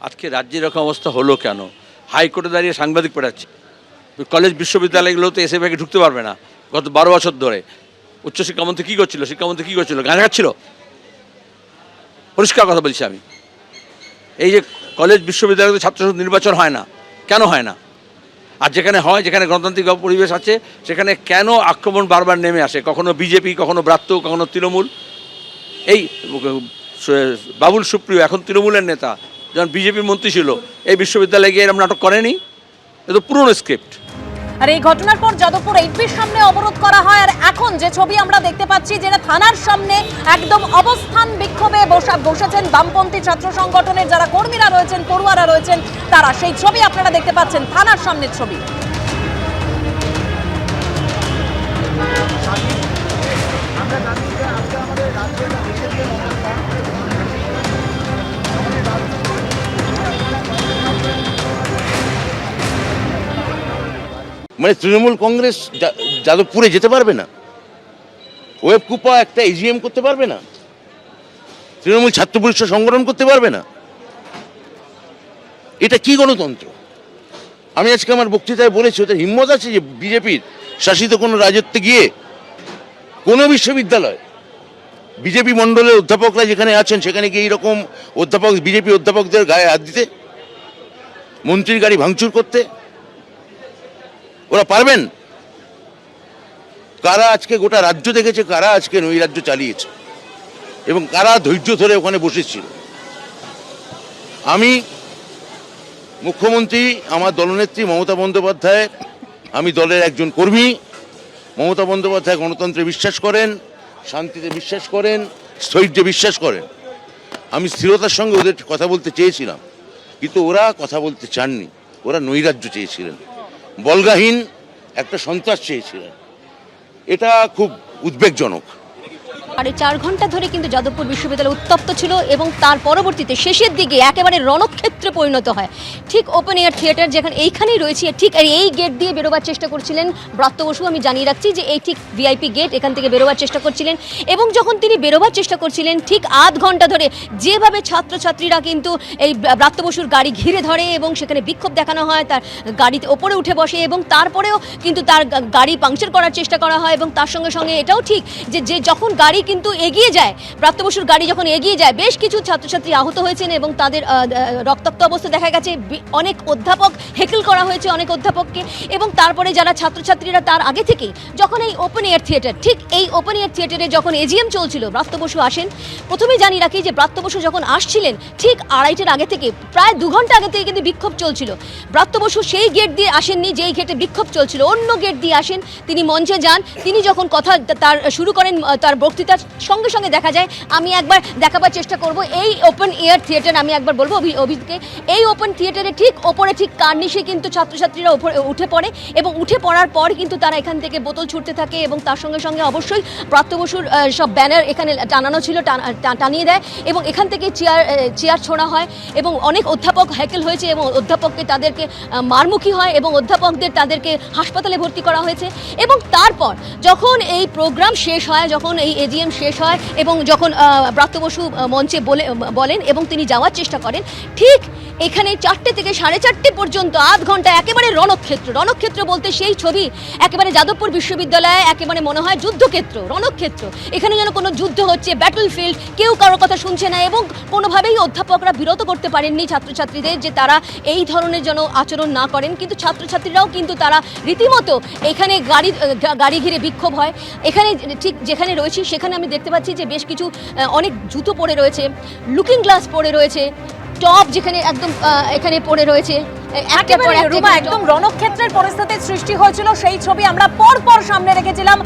আজকে রাজ্যের এরকম অবস্থা হলো কেন? হাইকোর্টে দাঁড়িয়ে সাংবাদিক পাঠাচ্ছে, কলেজ বিশ্ববিদ্যালয়গুলোতে এসে ব্যাগে ঢুকতে পারবে না। গত 12 বছর ধরে উচ্চশিক্ষামন্ত্রী কী করছিল? শিক্ষামন্ত্রী কী করছিল? গাঁজা খাচ্ছিল। পরিষ্কার কথা বলছি আমি। এই যে কলেজ বিশ্ববিদ্যালয়তে ছাত্র নির্বাচন হয় না, কেন হয় না? আর যেখানে হয়, যেখানে গণতান্ত্রিক পরিবেশ আছে, সেখানে কেন আক্রমণ বারবার নেমে আসে? কখনো বিজেপি, কখনো ব্রাত্য, কখনো তৃণমূল। এই বাবুল সুপ্রিয় এখন তৃণমূলের নেতা, যখন বিজেপির মন্ত্রী ছিল, এই বিশ্ববিদ্যালয়ে গিয়ে এরকম নাটক করেনি? এ তো পুরনো স্ক্রিপ্ট। আর এই ঘটনার পর যাদবপুর এইচপির সামনে অবরোধ করা হয়। আর এখন যে ছবি আমরা দেখতে পাচ্ছি, যেটা থানার সামনে একদম অবস্থান বিক্ষোভে বসেছেন বামপন্থী ছাত্র সংগঠনের যারা কর্মীরা রয়েছেন, পড়ুয়ারা রয়েছেন, তারা সেই ছবি আপনারা দেখতে পাচ্ছেন, থানার সামনের ছবি। মানে তৃণমূল কংগ্রেস যাদবপুরে যেতে পারবে না? ওয়েবকুপা একটা এজিএম করতে পারবে না? তৃণমূল ছাত্র পরিষদ সংগঠন করতে পারবে না? এটা কি গণতন্ত্র? আমি আজকে আমার বক্তৃতায় বলেছি, ওদের হিম্মত আছে যে বিজেপির শাসিত কোনো রাজত্বে গিয়ে কোনো বিশ্ববিদ্যালয় বিজেপি মণ্ডলের অধ্যাপকরা যেখানে আছেন সেখানে গিয়ে এইরকম বিজেপি অধ্যাপকদের গায়ে হাত দিতে, মন্ত্রীর গাড়ি ভাঙচুর করতে? ওরা পারবেন? কারা আজকে গোটা রাজ্য দেখেছে, কারা আজকে নৈরাজ্য চালিয়েছে এবং কারা ধৈর্য ধরে ওখানে বসেছিল? আমি মুখ্যমন্ত্রী, আমার দলনেত্রী মমতা বন্দ্যোপাধ্যায়, আমি দলের একজন কর্মী। মমতা বন্দ্যোপাধ্যায় গণতন্ত্রে বিশ্বাস করেন, শান্তিতে বিশ্বাস করেন, স্থৈর্যে বিশ্বাস করেন। আমি স্থিরতার সঙ্গে ওদের কথা বলতে চেয়েছিলাম, কিন্তু ওরা কথা বলতে চাননি। ওরা নৈরাজ্য চেয়েছিলেন, বলগাহীন একটা সন্ত্রাস চেয়েছিলেন। এটা খুব উদ্বেগজনক। 4.5 ঘন্টা ধরে কিন্তু যাদবপুর বিশ্ববিদ্যালয় উত্তপ্ত ছিল এবং তার পরবর্তীতে শেষের দিকে একেবারে রণক্ষেত্রে পরিণত হয়। ঠিক ওপেন এয়ার থিয়েটার যেখানে এইখানেই রয়েছে, ঠিক এই গেট দিয়ে বেরোবার চেষ্টা করছিলেন ব্রাত্য বসু। আমি জানিয়ে রাখছি যে এই ঠিক ভিআইপি গেট, এখান থেকে বেরোবার চেষ্টা করছিলেন এবং যখন তিনি বেরোবার চেষ্টা করছিলেন, ঠিক আধ ঘন্টা ধরে যেভাবে ছাত্রছাত্রীরা কিন্তু এই ব্রাত্য বসুর গাড়ি ঘিরে ধরে এবং সেখানে বিক্ষোভ দেখানো হয়, তার গাড়িতে ওপরে উঠে বসে এবং তারপরেও কিন্তু তার গাড়ি পাংচার করার চেষ্টা করা হয়। এবং তার সঙ্গে সঙ্গে এটাও ঠিক যে যখন গাড়ি কিন্তু এগিয়ে যায়, ব্রাত্য বসুর গাড়ি যখন এগিয়ে যায়, বেশ কিছু ছাত্রছাত্রী আহত হয়েছেন এবং তাদের রক্তাক্ত অবস্থা দেখা গেছে। অনেক অধ্যাপক হেকেল করা হয়েছে, অনেক অধ্যাপককে। এবং তারপরে যারা ছাত্রছাত্রীরা তার আগে থেকেই যখন এই ওপেন এয়ার থিয়েটার, ঠিক এই ওপেন এয়ার থিয়েটারে যখন এজিএম চলছিল, ব্রাত্য বসু আসেন। প্রথমে জানিয়ে রাখি যে ব্রাত্য বসু যখন আসছিলেন, ঠিক 2:30টার আগে থেকে, প্রায় 2 ঘন্টা আগে থেকে কিন্তু বিক্ষোভ চলছিল। ব্রাত্য বসু সেই গেট দিয়ে আসেননি যেই গেটে বিক্ষোভ চলছিল, অন্য গেট দিয়ে আসেন। তিনি মঞ্চে যান, তিনি যখন কথা তার শুরু করেন, তার বক্তৃতার সঙ্গে সঙ্গে দেখা যায়, আমি একবার দেখাবার চেষ্টা করব এই ওপেন এয়ার থিয়েটার। আমি একবার বলবো অভিজিৎকে, এই ওপেন থিয়েটারে ঠিক ওপরে, ঠিক কার্নিশে কিন্তু ছাত্রছাত্রীরা উঠে পড়ে এবং উঠে পড়ার পর কিন্তু তারা এখান থেকে বোতল ছুটতে থাকে এবং তার সঙ্গে সঙ্গে অবশ্যই ব্রাত্য বসুর সব ব্যানার এখানে টানানো ছিল, টানিয়ে দেয় এবং এখান থেকে চেয়ার ছোড়া হয় এবং অনেক অধ্যাপক হ্যাকেল হয়েছে এবং অধ্যাপককে তাদেরকে মারমুখী হয় এবং অধ্যাপকদের তাদেরকে হাসপাতালে ভর্তি করা হয়েছে। এবং তারপর যখন এই প্রোগ্রাম শেষ হয়, যখন এই এজিএম শেষ হয় এবং যখন ব্রাত্য বসু মঞ্চে বলেন এবং তিনি যাওয়ার চেষ্টা করেন, ঠিক এখানে 4টে থেকে 4:30 পর্যন্ত আধ ঘন্টা একেবারে রণক্ষেত্র বলতে সেই ছবি একেবারে যাদবপুর বিশ্ববিদ্যালয়ে একেবারে মনে হয় যুদ্ধক্ষেত্র, রণক্ষেত্র। এখানে যেন কোনো যুদ্ধ হচ্ছে, ব্যাটলফিল্ড, কেউ কারোর কথা শুনছে না এবং কোনোভাবেই অধ্যাপকরা বিরত করতে পারেননি ছাত্রছাত্রীদের যে তারা এই ধরনের যেন আচরণ না করেন। কিন্তু ছাত্রছাত্রীরাও কিন্তু তারা রীতিমতো এখানে গাড়ি ঘিরে বিক্ষোভ হয়। এখানে ঠিক যেখানে রয়েছি সেখানে আমি দেখতে পাচ্ছি যে বেশ কিছু অনেক জুতো পড়ে রয়েছে, লুকিং গ্লাস পড়ে রয়েছে, টপ যেখানে একদম এখানে পড়ে রয়েছে। একদম রণক্ষেত্রের পরিস্থিতির সৃষ্টি হয়েছিল, সেই ছবি আমরা পর সামনে রেখেছিলাম।